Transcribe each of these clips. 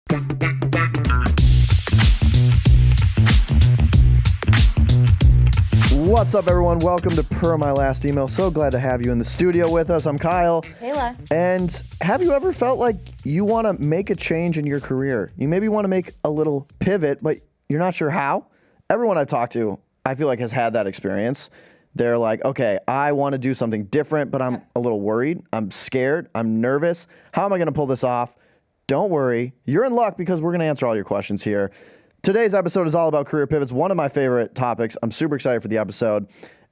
What's up, everyone? Welcome to Per My Last Email. So glad to have you in the studio with us. I'm Kyle. Kayla. And have you ever felt like you want to make a change in your career? You maybe want to make a little pivot, but you're not sure how? Everyone I've talked to, I feel like, has had that experience. They're like, okay, I want to do something different, but I'm a little worried. I'm scared. I'm nervous. How am I going to pull this off? Don't worry. You're in luck because we're going to answer all your questions here. Today's episode is all about career pivots, one of my favorite topics. I'm super excited for the episode.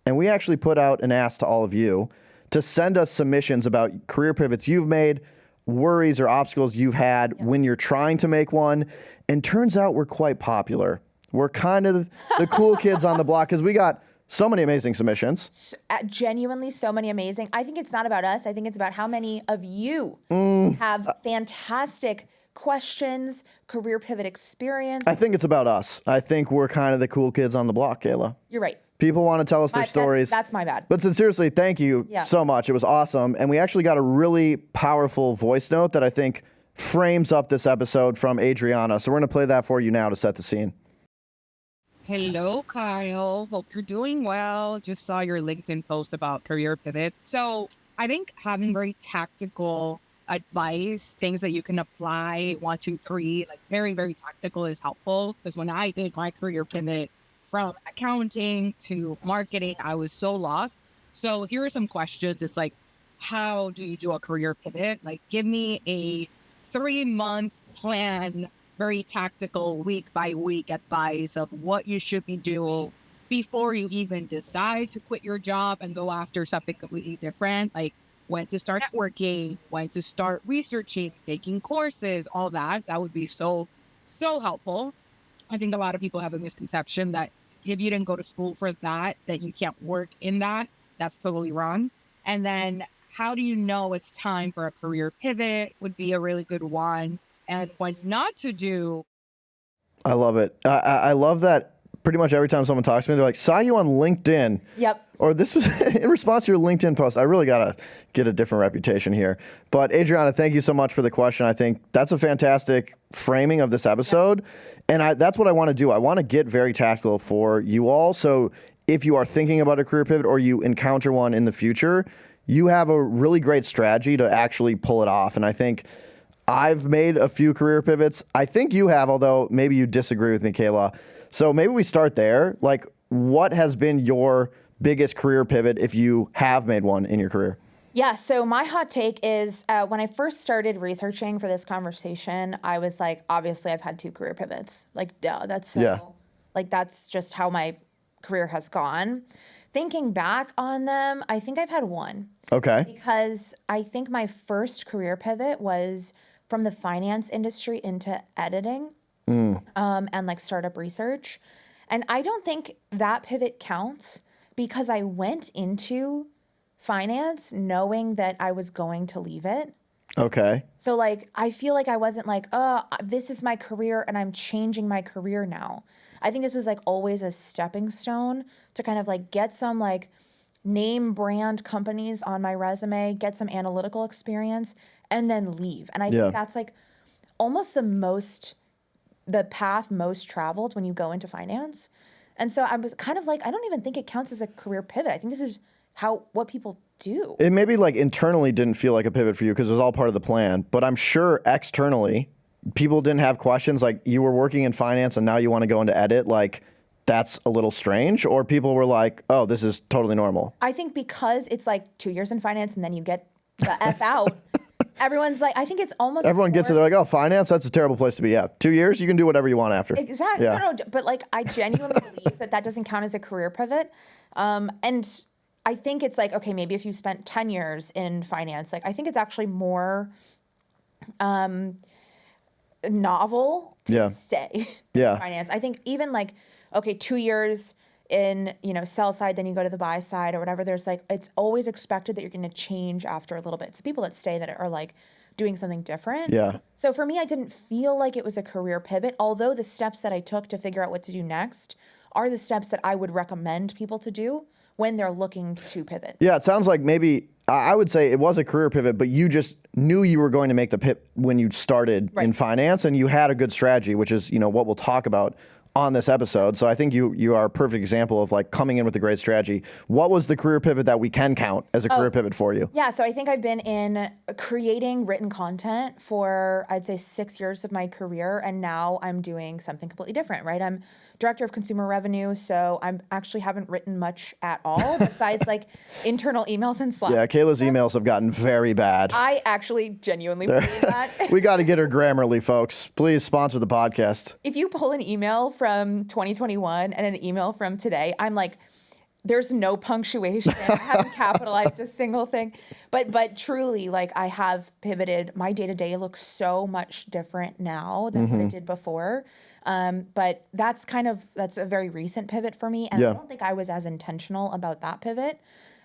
And we actually put out an ask to all of you to send us submissions about career pivots you've made, worries or obstacles you've had when you're trying to make one. And turns out we're quite popular. We're kind of the cool kids on the block because we got so many amazing submissions. Genuinely so many amazing. I think it's not about us. I think it's about how many of you have fantastic questions, career pivot experience. I think it's about us. I think we're kind of the cool kids on the block, Kayla. You're right. People want to tell us their stories. That's my bad. But seriously, thank you so much. It was awesome. And we actually got a really powerful voice note that I think frames up this episode from Adriana. So we're going to play that for you now to set the scene. Hello, Kyle. Hope you're doing well. Just saw your LinkedIn post about career pivots. So I think having very tactical advice, things that you can apply, 1, 2, 3, like very, very tactical is helpful. Because when I did my career pivot from accounting to marketing, I was so lost. So here are some questions. It's like, how do you do a career pivot? Like, give me a 3-month plan, very tactical, week by week advice of what you should be doing before you even decide to quit your job and go after something completely different. Like, when to start networking, when to start researching, taking courses, all that. That would be so helpful. I think a lot of people have a misconception that if you didn't go to school for that you can't work in that. That's totally wrong. And then how do you know it's time for a career pivot would be a really good one. And what's not to do. I love it. I love that pretty much every time someone talks to me, they're like, saw you on LinkedIn. Yep. Or this was in response to your LinkedIn post. I really got to get a different reputation here. But Adriana, thank you so much for the question. I think that's a fantastic framing of this episode. And that's what I want to do. I want to get very tactical for you all. So if you are thinking about a career pivot or you encounter one in the future, you have a really great strategy to actually pull it off. And I think I've made a few career pivots. I think you have, although maybe you disagree with me, Kayla. So maybe we start there. Like, what has been your biggest career pivot if you have made one in your career? Yeah, so my hot take is when I first started researching for this conversation, I was like, obviously I've had 2 career pivots. Like, duh, that's just how my career has gone. Thinking back on them, I think I've had 1. Okay. Because I think my first career pivot was from the finance industry into editing and like startup research. And I don't think that pivot counts because I went into finance knowing that I was going to leave it. Okay. So like, I feel like I wasn't like, oh, this is my career and I'm changing my career now. I think this was like always a stepping stone to kind of like get some like name brand companies on my resume, get some analytical experience, and then leave. And I think that's like almost the path most traveled when you go into finance. And so I was kind of like, I don't even think it counts as a career pivot. I think this is what people do. It maybe like internally didn't feel like a pivot for you because it was all part of the plan, but I'm sure externally people didn't have questions like you were working in finance and now you want to go into edit. Like, that's a little strange, or people were like, oh, this is totally normal. I think because it's like 2 years in finance and then you get the F out, everyone's like, I think it's almost everyone gets it. They're like, oh, finance, that's a terrible place to be. Yeah. 2 years, you can do whatever you want after. Exactly. Yeah. No, but like, I genuinely believe that doesn't count as a career pivot. And I think it's like, okay, maybe if you spent 10 years in finance, like I think it's actually more novel to stay in finance. I think even like, okay, 2 years in, sell side, then you go to the buy side or whatever, there's like, it's always expected that you're going to change after a little bit. So people that stay that are like doing something different. Yeah. So for me, I didn't feel like it was a career pivot, although the steps that I took to figure out what to do next are the steps that I would recommend people to do when they're looking to pivot. Yeah, it sounds like maybe I would say it was a career pivot, but you just knew you were going to make the pivot when you started in finance, and you had a good strategy, which is, what we'll talk about on this episode. So I think you are a perfect example of like coming in with a great strategy. What was the career pivot that we can count as a career pivot for you? Yeah, so I think I've been in creating written content for, I'd say, 6 years of my career, and now I'm doing something completely different, right? I'm director of consumer revenue, so I actually haven't written much at all besides like internal emails and Slack. Yeah, Kayla's emails have gotten very bad. I actually genuinely believe that. We got to get her Grammarly, folks. Please sponsor the podcast. If you pull an email from 2021 and an email from today, I'm like, there's no punctuation. I haven't capitalized a single thing. But truly, like, I have pivoted. My day-to-day looks so much different now than what it did before. But that's a very recent pivot for me. And I don't think I was as intentional about that pivot.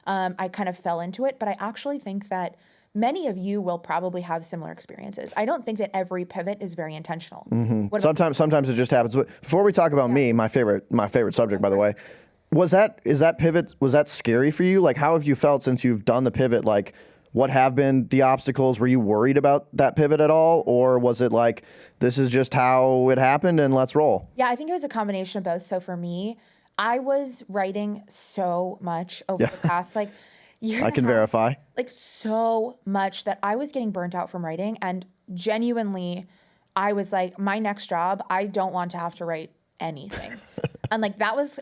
I kind of fell into it. But I actually think that many of you will probably have similar experiences. I don't think that every pivot is very intentional. Sometimes it just happens. But before we talk about me, my favorite subject, by the way, is that pivot, was that scary for you? Like, how have you felt since you've done the pivot? Like, what have been the obstacles? Were you worried about that pivot at all? Or was it like, this is just how it happened and let's roll? Yeah, I think it was a combination of both. So for me, I was writing so much over the past year. I can verify. Like so much that I was getting burnt out from writing, and genuinely, I was like, my next job, I don't want to have to write anything. And like that was,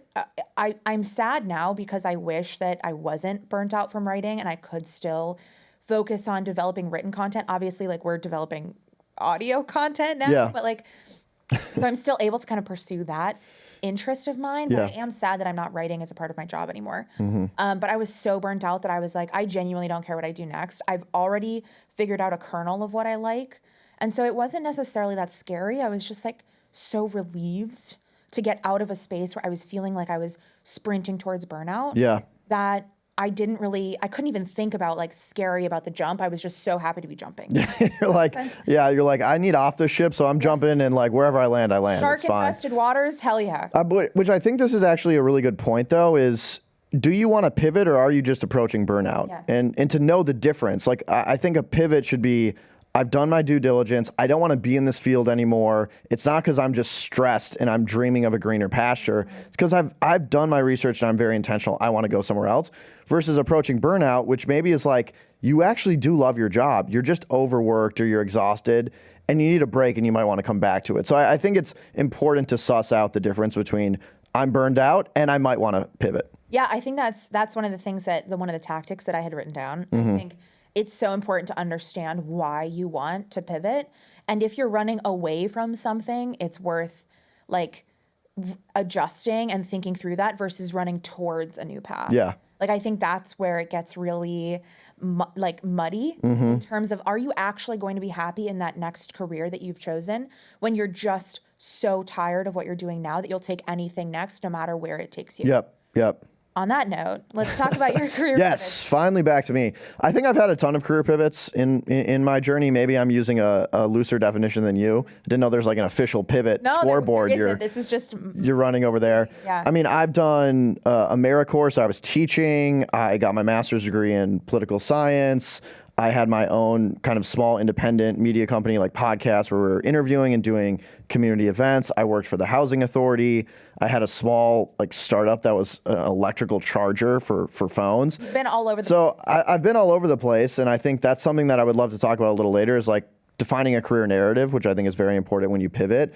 I'm sad now because I wish that I wasn't burnt out from writing and I could still focus on developing written content. Obviously, like we're developing audio content now, but like, so I'm still able to kind of pursue that interest of mine, but I am sad that I'm not writing as a part of my job anymore. But I was so burnt out that I was like, I genuinely don't care what I do next. I've already figured out a kernel of what I like. And so it wasn't necessarily that scary. I was just like so relieved to get out of a space where I was feeling like I was sprinting towards burnout. Yeah. That I couldn't even think about like scary about the jump. I was just so happy to be jumping. You're like, I need off the ship, so I'm jumping, and like wherever I land, I land. Shark infested waters, hell yeah. Which I think this is actually a really good point, though, is do you want to pivot or are you just approaching burnout? Yeah. And to know the difference. Like, I think a pivot should be, I've done my due diligence. I don't want to be in this field anymore. It's not because I'm just stressed and I'm dreaming of a greener pasture. It's because I've done my research and I'm very intentional. I want to go somewhere else. Versus approaching burnout, which maybe is like, you actually do love your job. You're just overworked or you're exhausted and you need a break and you might want to come back to it. So I think it's important to suss out the difference between I'm burned out and I might want to pivot. Yeah, I think that's one of the things one of the tactics that I had written down. I think it's so important to understand why you want to pivot. And if you're running away from something, it's worth like adjusting and thinking through that versus running towards a new path. Yeah. Like, I think that's where it gets really muddy in terms of, are you actually going to be happy in that next career that you've chosen when you're just so tired of what you're doing now that you'll take anything next, no matter where it takes you? Yep. On that note, let's talk about your career Yes, pivots. finally back to me. I think I've had a ton of career pivots in my journey. Maybe I'm using a looser definition than you. I didn't know there's like an official pivot scoreboard. This is just you're running over there. Yeah. I mean, I've done AmeriCourse. I was teaching. I got my master's degree in political science. I had my own kind of small independent media company, like podcasts, where we were interviewing and doing community events. I worked for the housing authority. I had a small like startup that was an electrical charger for phones. You've been all over the place. So I've been all over the place, and I think that's something that I would love to talk about a little later, is like defining a career narrative, which I think is very important when you pivot.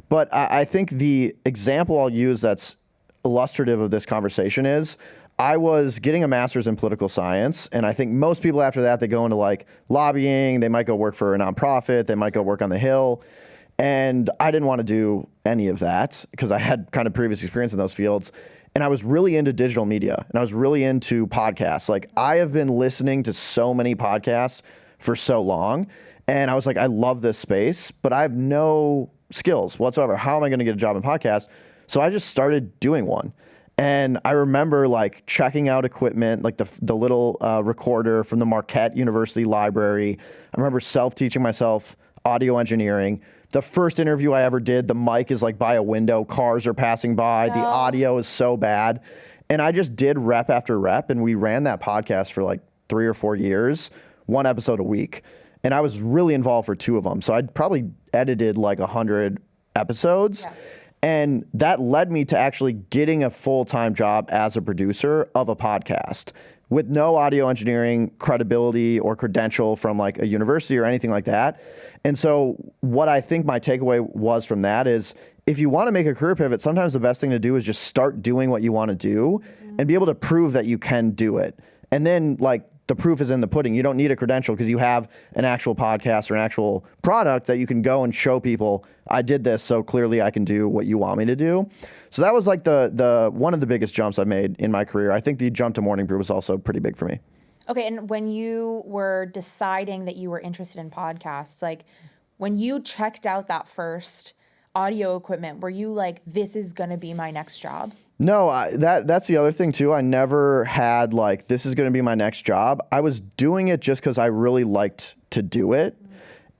But I think the example I'll use that's illustrative of this conversation is, I was getting a master's in political science, and I think most people after that, they go into like lobbying, they might go work for a nonprofit, they might go work on the Hill, and I didn't want to do any of that because I had kind of previous experience in those fields, and I was really into digital media, and I was really into podcasts. Like, I have been listening to so many podcasts for so long, and I was like, I love this space, but I have no skills whatsoever. How am I going to get a job in podcasts? So I just started doing one. And I remember like checking out equipment, like the little recorder from the Marquette University Library. I remember self-teaching myself audio engineering. The first interview I ever did, the mic is like by a window, cars are passing by, the audio is so bad. And I just did rep after rep, and we ran that podcast for like 3 or 4 years, one episode a week. and I was really involved for 2 of them. So I'd probably edited like 100 episodes. Yeah. And that led me to actually getting a full-time job as a producer of a podcast with no audio engineering credibility or credential from like a university or anything like that. And so what I think my takeaway was from that is, if you want to make a career pivot, sometimes the best thing to do is just start doing what you want to do and be able to prove that you can do it. And then like the proof is in the pudding. You don't need a credential because you have an actual podcast or an actual product that you can go and show people, I did this, so clearly I can do what you want me to do. So that was like the one of the biggest jumps I've made in my career. I think the jump to Morning Brew was also pretty big for me. Okay, and when you were deciding that you were interested in podcasts, like when you checked out that first audio equipment, were you like, this is going to be my next job? No, that's the other thing too. I never had like, this is going to be my next job. I was doing it just because I really liked to do it.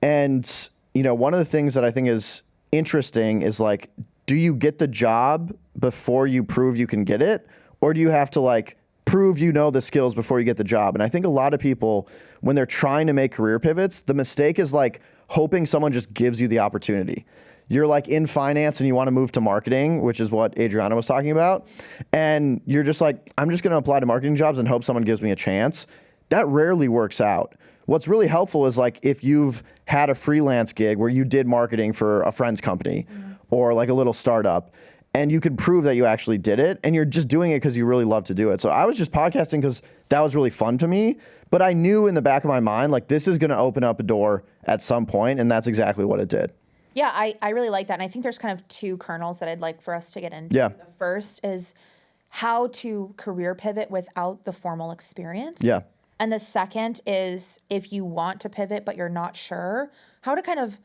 And, you know, one of the things that I think is interesting is like, do you get the job before you prove you can get it? Or do you have to like prove you know the skills before you get the job? And I think a lot of people, when they're trying to make career pivots, the mistake is like hoping someone just gives you the opportunity. You're like in finance and you want to move to marketing, which is what Adriana was talking about. And you're just like, I'm just going to apply to marketing jobs and hope someone gives me a chance. That rarely works out. What's really helpful is like if you've had a freelance gig where you did marketing for a friend's company or like a little startup, and you could prove that you actually did it and you're just doing it because you really love to do it. So I was just podcasting because that was really fun to me. But I knew in the back of my mind, like this is going to open up a door at some point, and that's exactly what it did. Yeah, I really like that. And I think there's kind of 2 kernels that I'd like for us to get into. Yeah. The first is how to career pivot without the formal experience. Yeah. And the second is, if you want to pivot but you're not sure, how to kind of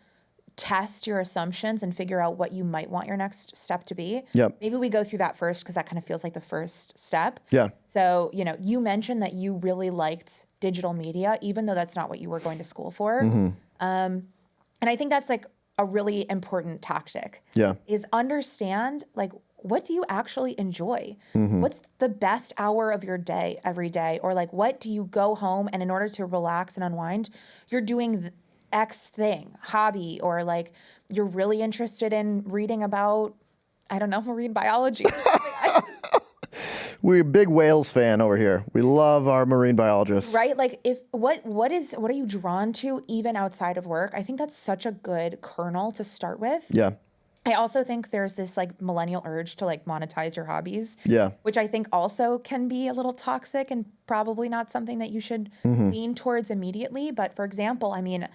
test your assumptions and figure out what you might want your next step to be. Yep. Maybe we go through that first because that kind of feels like the first step. Yeah. So, you know, you mentioned that you really liked digital media, even though that's not what you were going to school for. And I think that's like a really important tactic. Yeah. Is understand like, what do you actually enjoy? What's the best hour of your day every day? Or like, what do you go home and in order to relax and unwind, you're doing X thing, hobby, or like you're really interested in reading about, I don't know, marine biology. We're a big whales fan over here. We love our marine biologists. Right? Like if what are you drawn to even outside of work? I think that's such a good kernel to start with. Yeah. I also think there's this like millennial urge to like monetize your hobbies. Yeah. Which I think also can be a little toxic and probably not something that you should lean towards immediately. But for example, I mean,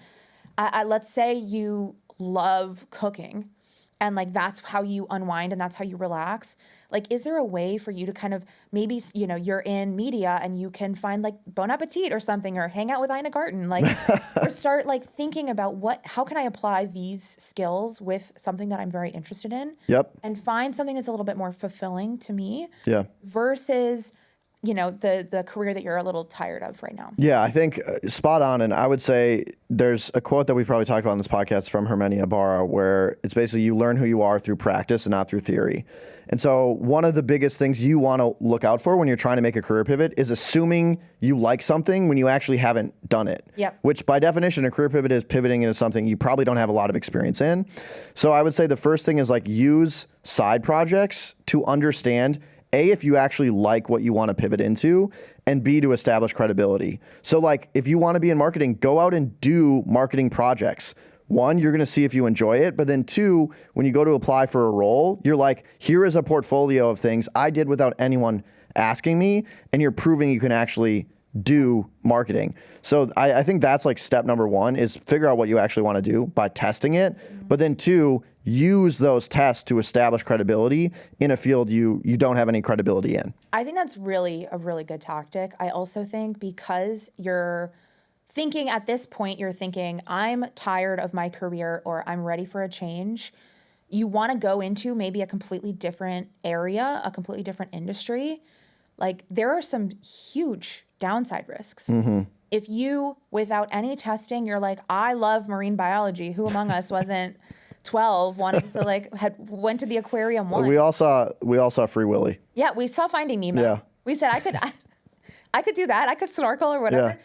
let's say you love cooking and like that's how you unwind and that's how you relax. Like, is there a way for you to kind of maybe, you know, you're in media and you can find like Bon Appetit or something, or hang out with Ina Garten, like, or start like thinking about how can I apply these skills with something that I'm very interested in? Yep. And find something that's a little bit more fulfilling to me. Yeah. Versus, you know, the career that you're a little tired of right now. Yeah, I think spot on. And I would say there's a quote that we probably talked about on this podcast from Herminia Barra, where it's basically you learn who you are through practice and not through theory. And so one of the biggest things you want to look out for when you're trying to make a career pivot is assuming you like something when you actually haven't done it. Yep. Which by definition, a career pivot is pivoting into something you probably don't have a lot of experience in. So I would say the first thing is like use side projects to understand A, if you actually like what you want to pivot into, and B, to establish credibility. So like if you want to be in marketing, go out and do marketing projects. 1, you're going to see if you enjoy it. But then 2, when you go to apply for a role, you're like, here is a portfolio of things I did without anyone asking me. And you're proving you can actually do marketing. So I think that's like step number 1 is figure out what you actually want to do by testing it. But then 2, use those tests to establish credibility in a field you don't have any credibility in. I think that's really a really good tactic. I also think because you're thinking at this point, you're thinking, I'm tired of my career or I'm ready for a change. You want to go into maybe a completely different area, a completely different industry. Like there are some huge downside risks. If you, without any testing, you're like, I love marine biology. Who among us wasn't 12 wanting to like went to the aquarium once? We all saw Free Willy. Yeah, we saw Finding Nemo. Yeah. We said I could do that. I could snorkel or whatever.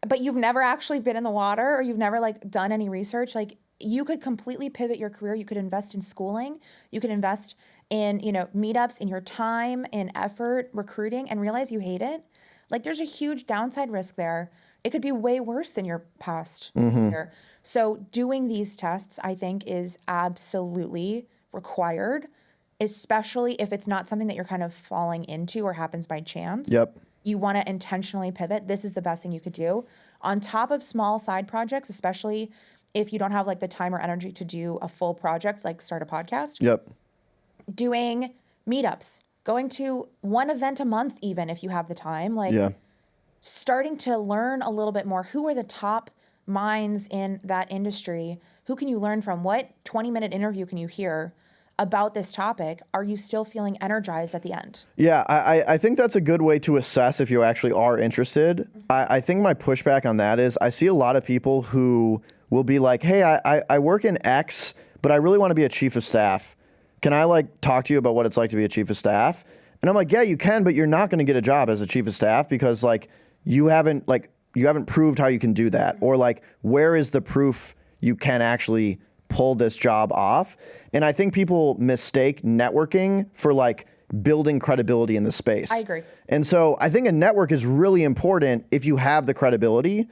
but you've never actually been in the water or you've never like done any research, like you could completely pivot your career. You could invest in schooling. You could invest in, meetups, in your time, in effort, recruiting, and realize you hate it. Like there's a huge downside risk there. It could be way worse than your past career. So doing these tests, I think, is absolutely required, especially if it's not something that you're kind of falling into or happens by chance. Yep. You want to intentionally pivot. This is the best thing you could do. On top of small side projects, especially if you don't have like the time or energy to do a full project, like start a podcast. Yep. Doing meetups, going to one event a month, even if you have the time, like starting to learn a little bit more. Who are the top minds in that industry? Who can you learn from? What 20-minute interview can you hear about this topic? Are you still feeling energized at the end? Yeah, I think that's a good way to assess if you actually are interested. I think my pushback on that is I see a lot of people who will be like, hey, I work in X, but I really want to be a chief of staff. Can I like talk to you about what it's like to be a chief of staff? And I'm like, yeah, you can, but you're not going to get a job as a chief of staff because like you haven't proved how you can do that. Or like, where is the proof you can actually pull this job off? And I think people mistake networking for like building credibility in the space. I agree. And so I think a network is really important if you have the credibility,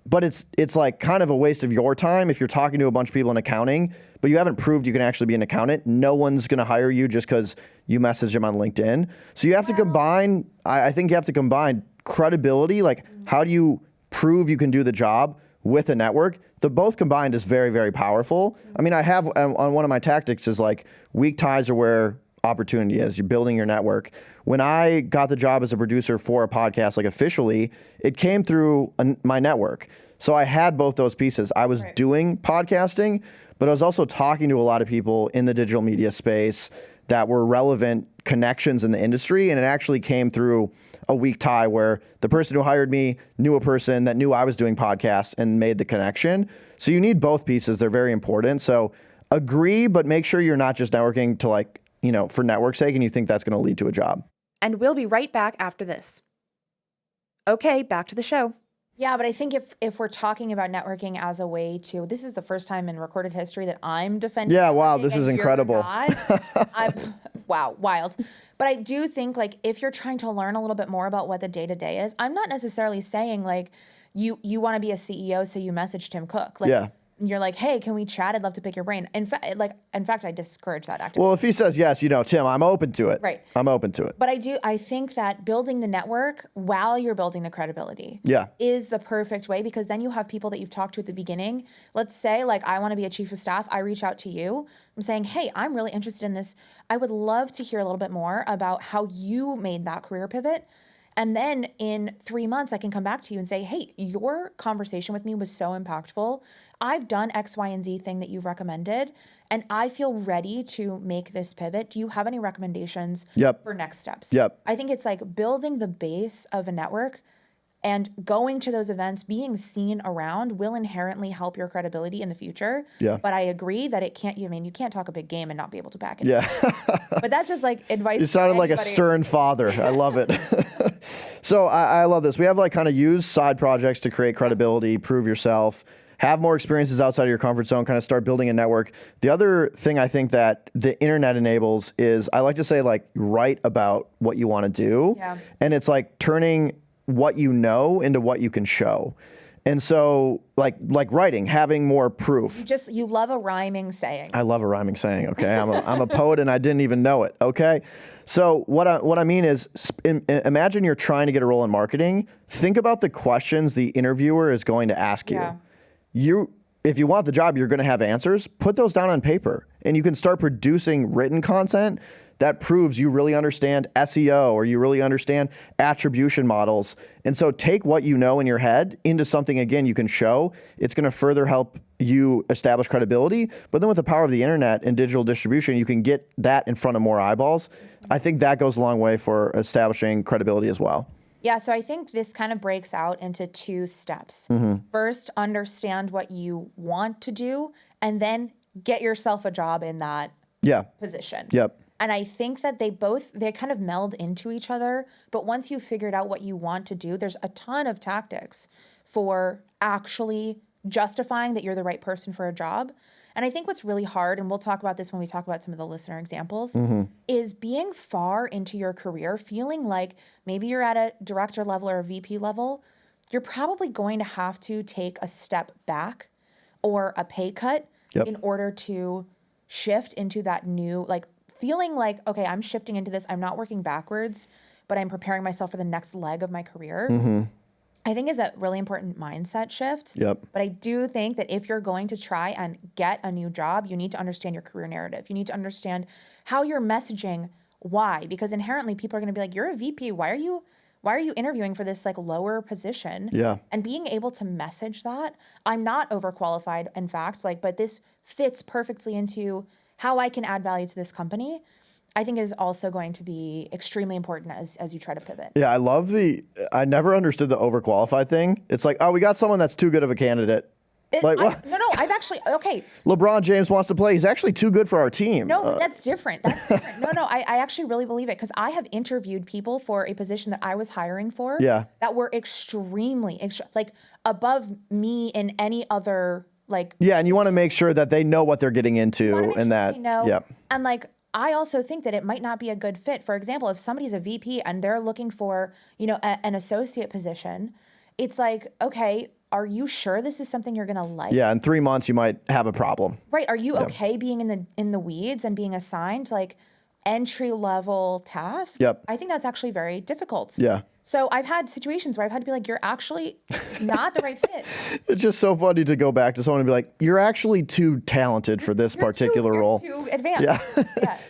but it's like kind of a waste of your time if you're talking to a bunch of people in accounting, but you haven't proved you can actually be an accountant. No one's going to hire you just because you message them on LinkedIn. So you have to combine, I think you have to combine credibility, like how do you prove you can do the job, with a network. The both combined is very, very powerful. I mean, I have on one of my tactics is like weak ties are where opportunity is. You're building your network. When I got the job as a producer for a podcast, like officially, it came through my network. So I had both those pieces. I was doing podcasting, but I was also talking to a lot of people in the digital media space that were relevant connections in the industry. And it actually came through a weak tie where the person who hired me knew a person that knew I was doing podcasts and made the connection. So you need both pieces. They're very important. So agree, but make sure you're not just networking to like, for network's sake and you think that's going to lead to a job. And we'll be right back after this. Okay, back to the show. Yeah, but I think if we're talking about networking as a way to, this is the first time in recorded history that I'm defending. Yeah, wow, this is incredible. Wow, wild. But I do think like if you're trying to learn a little bit more about what the day-to-day is, I'm not necessarily saying like you want to be a CEO, so you message Tim Cook. Like, yeah. You're like, hey, can we chat? I'd love to pick your brain. In fact, I discourage that actively. Well, if he says yes, Tim, I'm open to it. Right. I'm open to it. But I think that building the network while you're building the credibility is the perfect way, because then you have people that you've talked to at the beginning. Let's say like I want to be a chief of staff. I reach out to you. I'm saying, hey, I'm really interested in this. I would love to hear a little bit more about how you made that career pivot. And then in 3 months, I can come back to you and say, hey, your conversation with me was so impactful. I've done X, Y, and Z thing that you've recommended, and I feel ready to make this pivot. Do you have any recommendations for next steps? I think it's like building the base of a network and going to those events, being seen around will inherently help your credibility in the future. But I agree that it can't, you can't talk a big game and not be able to back it. But that's just like advice. You sounded like a stern father. I love it. So I love this. We have like kind of use side projects to create credibility, prove yourself, have more experiences outside of your comfort zone, kind of start building a network. The other thing I think that the internet enables is I like to say like write about what you want to do. And it's like turning what you know into what you can show. And so like writing, having more proof. You love a rhyming saying. I love a rhyming saying, okay? I'm a poet and I didn't even know it, okay? So what I mean is imagine you're trying to get a role in marketing. Think about the questions the interviewer is going to ask you. If you want the job, you're going to have answers. Put those down on paper and you can start producing written content that proves you really understand SEO or you really understand attribution models. And so take what you know in your head into something, again, you can show. It's going to further help you establish credibility. But then with the power of the internet and digital distribution, you can get that in front of more eyeballs. I think that goes a long way for establishing credibility as well. Yeah, so I think this kind of breaks out into 2 steps. First, understand what you want to do, and then get yourself a job in that position. And I think that they kind of meld into each other. But once you've figured out what you want to do, there's a ton of tactics for actually justifying that you're the right person for a job. And I think what's really hard, and we'll talk about this when we talk about some of the listener examples, is being far into your career, feeling like maybe you're at a director level or a VP level, you're probably going to have to take a step back or a pay cut in order to shift into that new, like feeling like, okay, I'm shifting into this. I'm not working backwards, but I'm preparing myself for the next leg of my career. I think is a really important mindset shift. But I do think that if you're going to try and get a new job, you need to understand your career narrative. You need to understand how you're messaging why, because inherently people are going to be like, you're a VP. Why are you interviewing for this like lower position? And being able to message that, I'm not overqualified, in fact, like, but this fits perfectly into how I can add value to this company, I think is also going to be extremely important as you try to pivot. Yeah, I never understood the overqualified thing. It's like, oh, we got someone that's too good of a candidate. What? No, I've actually, okay. LeBron James wants to play. He's actually too good for our team. No, that's different. That's different. No, I actually really believe it because I have interviewed people for a position that I was hiring for that were extremely, like above me in any other, like. Yeah, and you want to make sure that they know what they're getting into and that. They know. And like, I also think that it might not be a good fit. For example, if somebody's a VP and they're looking for, an associate position, it's like, okay, are you sure this is something you're going to like? Yeah, in 3 months you might have a problem. Right. Are you okay being in the weeds and being assigned like entry level tasks? I think that's actually very difficult. So I've had situations where I've had to be like, you're actually not the right fit. It's just so funny to go back to someone and be like, you're actually too talented for this particular role. You're too advanced.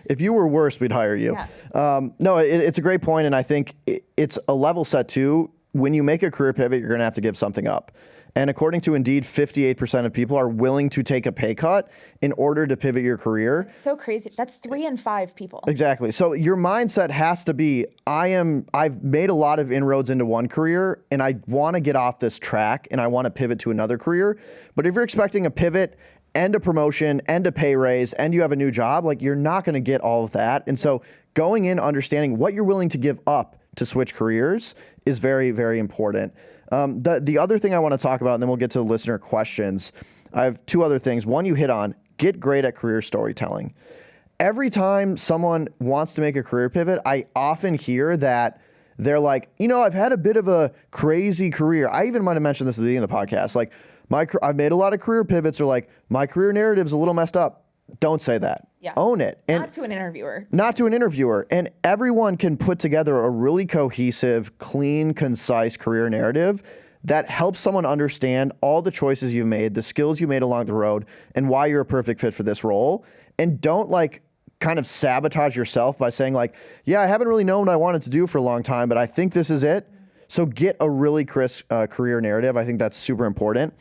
If you were worse, we'd hire you. No, it's a great point, and I think it's a level set too. When you make a career pivot, you're going to have to give something up. And according to Indeed, 58% of people are willing to take a pay cut in order to pivot your career. It's so crazy. That's 3 in 5 people. Exactly. So your mindset has to be, I've made a lot of inroads into one career and I want to get off this track and I want to pivot to another career. But if you're expecting a pivot and a promotion and a pay raise and you have a new job, like you're not going to get all of that. And so going in, understanding what you're willing to give up to switch careers is very, very important. The other thing I want to talk about, and then we'll get to the listener questions. I have 2 other things. One you hit on, get great at career storytelling. Every time someone wants to make a career pivot, I often hear that they're like, I've had a bit of a crazy career. I even might have mentioned this at the beginning of the podcast. Like, I've made a lot of career pivots, or like, my career narrative's a little messed up. Don't say that. Own it. And not to an interviewer. Not to an interviewer. And everyone can put together a really cohesive, clean, concise career narrative that helps someone understand all the choices you've made, the skills you made along the road, and why you're a perfect fit for this role. And don't kind of sabotage yourself by saying like, yeah, I haven't really known what I wanted to do for a long time, but I think this is it. So get a really crisp career narrative. I think that's super important.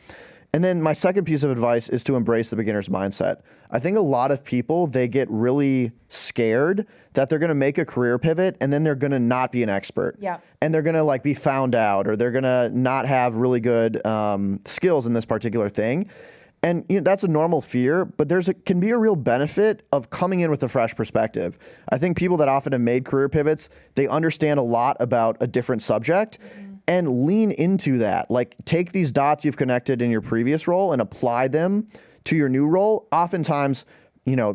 And then my second piece of advice is to embrace the beginner's mindset. I think a lot of people, they get really scared that they're going to make a career pivot and then they're going to not be an expert. And they're going to be found out, or they're going to not have really good skills in this particular thing. And that's a normal fear, but can be a real benefit of coming in with a fresh perspective. I think people that often have made career pivots, they understand a lot about a different subject. And lean into that. Like, take these dots you've connected in your previous role and apply them to your new role. Oftentimes,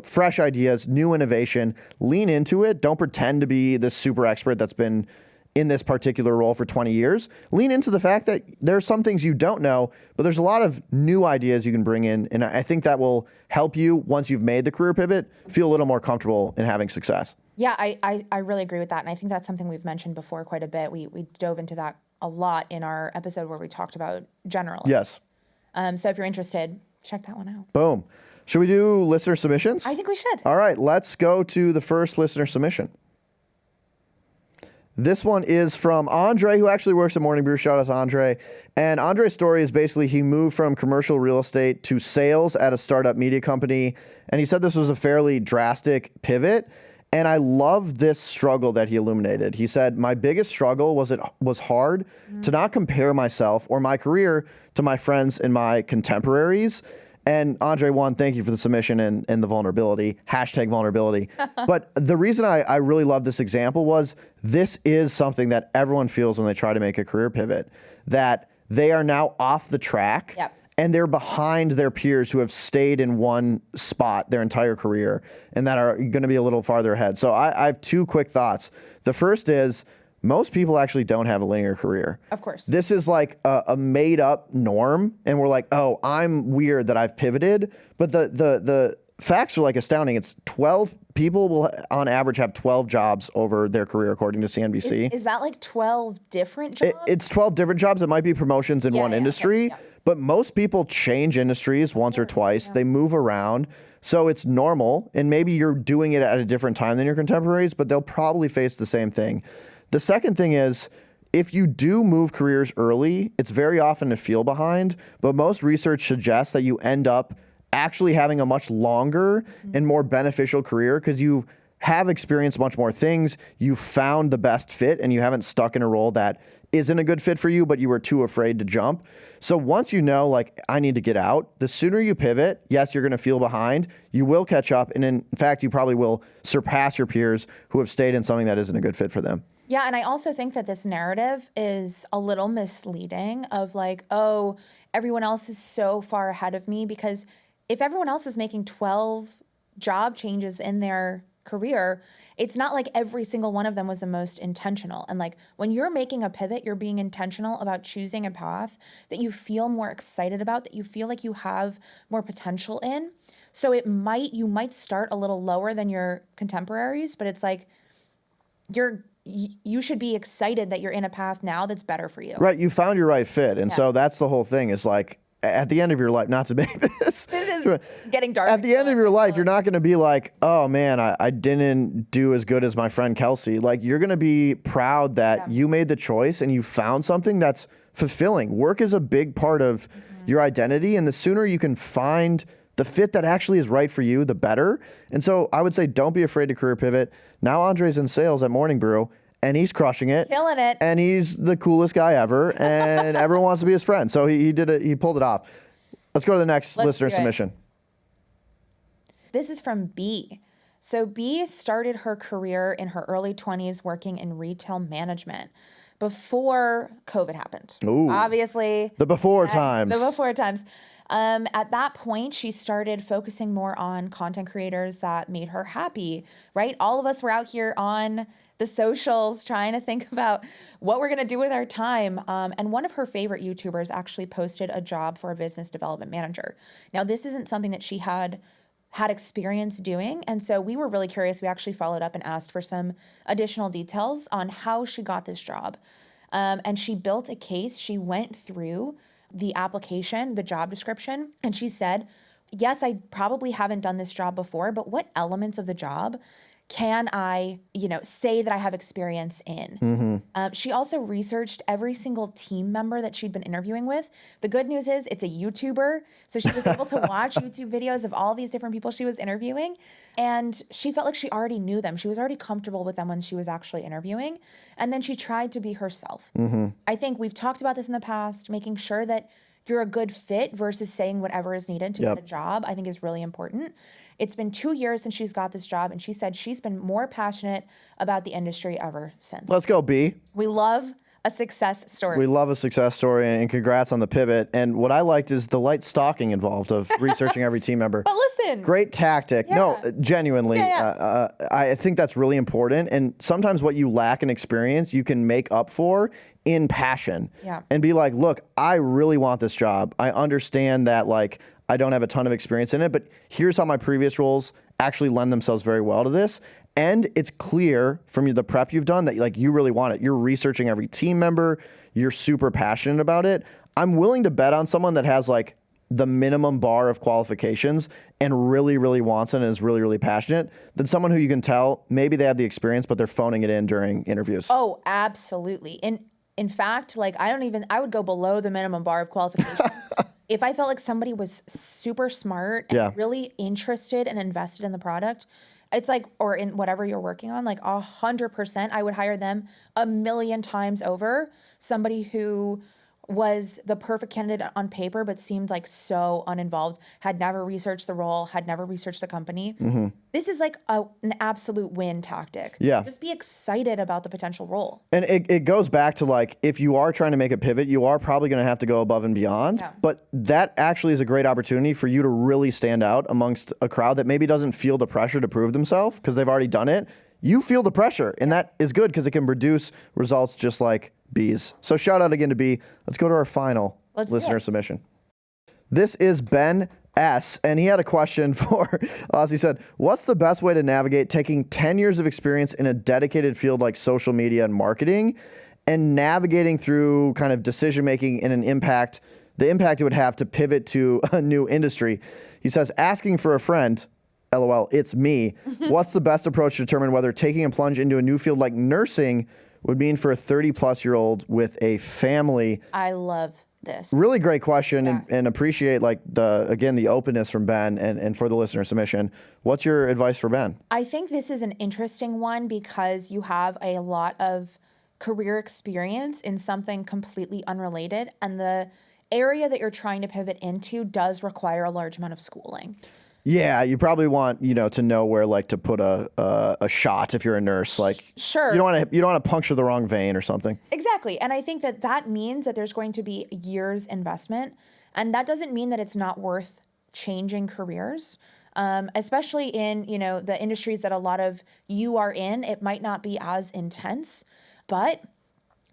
fresh ideas, new innovation, lean into it. Don't pretend to be this super expert that's been in this particular role for 20 years. Lean into the fact that there's some things you don't know, but there's a lot of new ideas you can bring in. And I think that will help you, once you've made the career pivot, feel a little more comfortable in having success. Yeah, I really agree with that. And I think that's something we've mentioned before quite a bit. We dove into that a lot in our episode where we talked about generalists. Yes. So if you're interested, check that one out. Boom. Should we do listener submissions? I think we should. All right, let's go to the first listener submission. This one is from Andre, who actually works at Morning Brew. Shout out to Andre. And Andre's story is basically he moved from commercial real estate to sales at a startup media company. And he said this was a fairly drastic pivot. And I love this struggle that he illuminated. He said, my biggest struggle was it was hard to not compare myself or my career to my friends and my contemporaries. And Andre, one, thank you for the submission and the vulnerability, #vulnerability. But the reason I really love this example was this is something that everyone feels when they try to make a career pivot, that they are now off the track. Yep. And they're behind their peers who have stayed in one spot their entire career and that are going to be a little farther ahead. So I have two quick thoughts. The first is most people actually don't have a linear career. Of course. This is like a made up norm. And we're like, oh, I'm weird that I've pivoted. But the facts are like astounding. It's 12 people will on average have 12 jobs over their career, according to CNBC. Is that like 12 different jobs? It's 12 different jobs. It might be promotions in one industry. Okay, yeah. But most people change industries once or twice. Yeah. They move around. So it's normal. And maybe you're doing it at a different time than your contemporaries, but they'll probably face the same thing. The second thing is, if you do move careers early, it's very often to feel behind. But most research suggests that you end up actually having a much longer and more beneficial career because you have experienced much more things. You found the best fit and you haven't stuck in a role that isn't a good fit for you, but you were too afraid to jump. So once you know, like, I need to get out, the sooner you pivot, yes, you're going to feel behind. You will catch up. And in fact, you probably will surpass your peers who have stayed in something that isn't a good fit for them. Yeah, and I also think that this narrative is a little misleading of like, oh, everyone else is so far ahead of me, because if everyone else is making 12 job changes in their career, it's not like every single one of them was the most intentional. And like when you're making a pivot, you're being intentional about choosing a path that you feel more excited about, that you feel like you have more potential in. So you might start a little lower than your contemporaries, but it's like you should be excited that you're in a path now that's better for you. Right. You found your right fit. And so that's the whole thing is like, at the end of your life, not to make this. This is getting dark. At the end of your life, you're not going to be like, oh man, I didn't do as good as my friend Kelsey. Like, you're going to be proud that you made the choice and you found something that's fulfilling. Work is a big part of your identity. And the sooner you can find the fit that actually is right for you, the better. And so I would say, don't be afraid to career pivot. Now Andre's in sales at Morning Brew. And he's crushing it. Killing it. And he's the coolest guy ever. And everyone wants to be his friend. So he did it. He pulled it off. Let's go to the next listener submission. This is from B. So B started her career in her early 20s working in retail management before COVID happened. Ooh. Obviously. The before times. The before times. At that point, she started focusing more on content creators that made her happy, right? All of us were out here on the socials trying to think about what we're going to do with our time. And one of her favorite YouTubers actually posted a job for a business development manager. Now, this isn't something that she had experience doing. And so we were really curious. We actually followed up and asked for some additional details on how she got this job. And she built a case. She went through the application, the job description, and she said, yes, I probably haven't done this job before, but what elements of the job can I, say that I have experience in? She also researched every single team member that she'd been interviewing with. The good news is it's a YouTuber. So she was able to watch YouTube videos of all these different people she was interviewing. And she felt like she already knew them. She was already comfortable with them when she was actually interviewing. And then she tried to be herself. I think we've talked about this in the past, making sure that you're a good fit versus saying whatever is needed to get a job, I think is really important. It's been 2 years since she's got this job, and she said she's been more passionate about the industry ever since. Let's go, B. We love a success story. We love a success story, and congrats on the pivot. And what I liked is the light stalking involved of researching every team member. But listen. Great tactic. Yeah. No, genuinely. I think that's really important. And sometimes what you lack in experience, you can make up for in passion. Yeah. And be like, look, I really want this job. I understand that, like, I don't have a ton of experience in it, but here's how my previous roles actually lend themselves very well to this. And it's clear from the prep you've done that, like, you really want it. You're researching every team member. You're super passionate about it. I'm willing to bet on someone that has, like, the minimum bar of qualifications and really, really wants it and is really, really passionate than someone who you can tell maybe they have the experience, but they're phoning it in during interviews. Oh, absolutely. In fact, like, I would go below the minimum bar of qualifications. If I felt like somebody was super smart and really interested and invested in the product, it's like, or in whatever you're working on, like 100%, I would hire them 1,000,000 times over somebody who was the perfect candidate on paper, but seemed like so uninvolved, had never researched the role, had never researched the company. This is like an absolute win tactic. Yeah. Just be excited about the potential role. And it goes back to like, if you are trying to make a pivot, you are probably going to have to go above and beyond. Yeah. But that actually is a great opportunity for you to really stand out amongst a crowd that maybe doesn't feel the pressure to prove themselves because they've already done it. You feel the pressure, and that is good because it can produce results just like bees. So shout out again to B. Let's go to our final listener submission. This is Ben S. And he had a question for us. He said, what's the best way to navigate taking 10 years of experience in a dedicated field like social media and marketing and navigating through kind of decision making and the impact it would have to pivot to a new industry? He says, asking for a friend, LOL, it's me. What's the best approach to determine whether taking a plunge into a new field like nursing would mean for a 30-plus-year-old with a family? I love this. Really great question, and appreciate like the openness from Ben and for the listener submission. What's your advice for Ben? I think this is an interesting one because you have a lot of career experience in something completely unrelated, and the area that you're trying to pivot into does require a large amount of schooling. Yeah, you probably want to know where like to put a shot if you're a nurse. Like, sure, you don't want to puncture the wrong vein or something. Exactly, and I think that means that there's going to be years investment, and that doesn't mean that it's not worth changing careers. Especially in the industries that a lot of you are in, it might not be as intense, but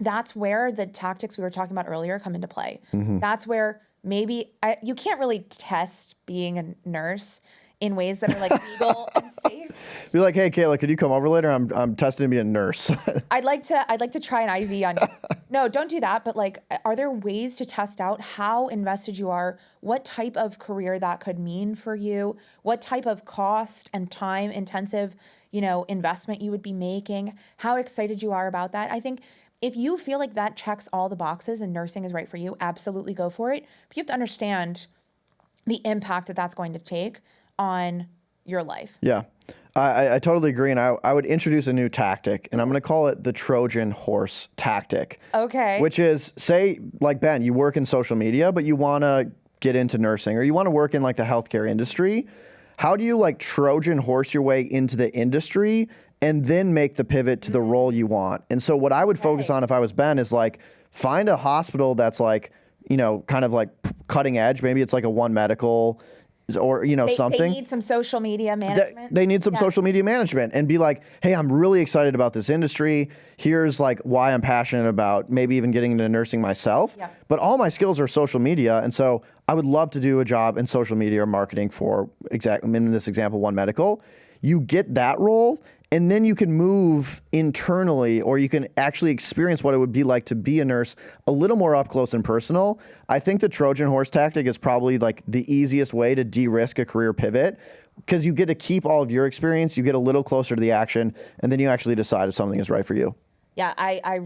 that's where the tactics we were talking about earlier come into play. That's where maybe you can't really test being a nurse in ways that are like legal and safe. Be like, hey, Kayla, could you come over later? I'm testing to be a nurse. I'd like to try an IV on you. No, don't do that. But like, are there ways to test out how invested you are, what type of career that could mean for you, what type of cost and time intensive, investment you would be making, how excited you are about that? I think if you feel like that checks all the boxes and nursing is right for you, absolutely go for it. But you have to understand the impact that that's going to take on your life. Yeah, I totally agree. And I would introduce a new tactic, and I'm going to call it the Trojan horse tactic. Okay. Which is, say, like Ben, you work in social media, but you want to get into nursing, or you want to work in like the healthcare industry. How do you like Trojan horse your way into the industry and then make the pivot to the role you want? And so what I would focus on if I was Ben is like, find a hospital that's like, kind of like cutting edge. Maybe it's like a One Medical or, something. They need some social media management. They need some social media management, and be like, hey, I'm really excited about this industry. Here's like why I'm passionate about maybe even getting into nursing myself. Yeah. But all my skills are social media. And so I would love to do a job in social media or marketing for in this example, One Medical. You get that role, and then you can move internally, or you can actually experience what it would be like to be a nurse a little more up close and personal. I think the Trojan horse tactic is probably like the easiest way to de-risk a career pivot, because you get to keep all of your experience, you get a little closer to the action, and then you actually decide if something is right for you. Yeah, I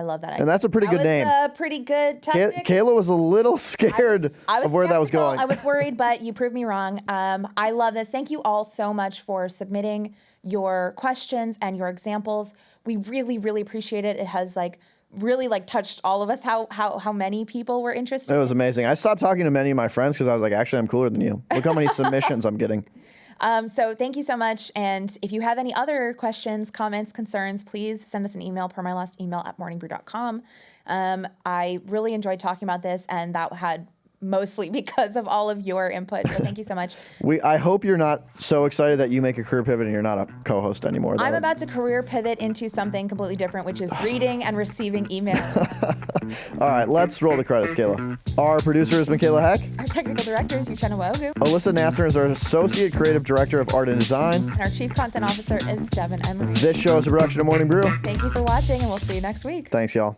love that idea. And that's a pretty good name. A pretty good tactic. Kayla was a little scared of where that was skeptical. going. I was worried, but you proved me wrong. I love this. Thank you all so much for submitting your questions and your examples. We really, really appreciate it. It has really touched all of us how many people were interested. It was amazing. I stopped talking to many of my friends because I was like, actually, I'm cooler than you. Look how many submissions I'm getting. So thank you so much. And if you have any other questions, comments, concerns, please send us an email per my last email at morningbrew.com. I really enjoyed talking about this, and that had mostly because of all of your input. So thank you so much. I hope you're not so excited that you make a career pivot and you're not a co-host anymore. I'm about to career pivot into something completely different, which is reading and receiving emails. All right, let's roll the credits, Kayla. Our producer is Michaela Heck. Our technical director is Uchenna Wogu. Alyssa Nassner is our Associate Creative Director of Art and Design. And our Chief Content Officer is Devin Emery. This show is a production of Morning Brew. Thank you for watching, and we'll see you next week. Thanks, y'all.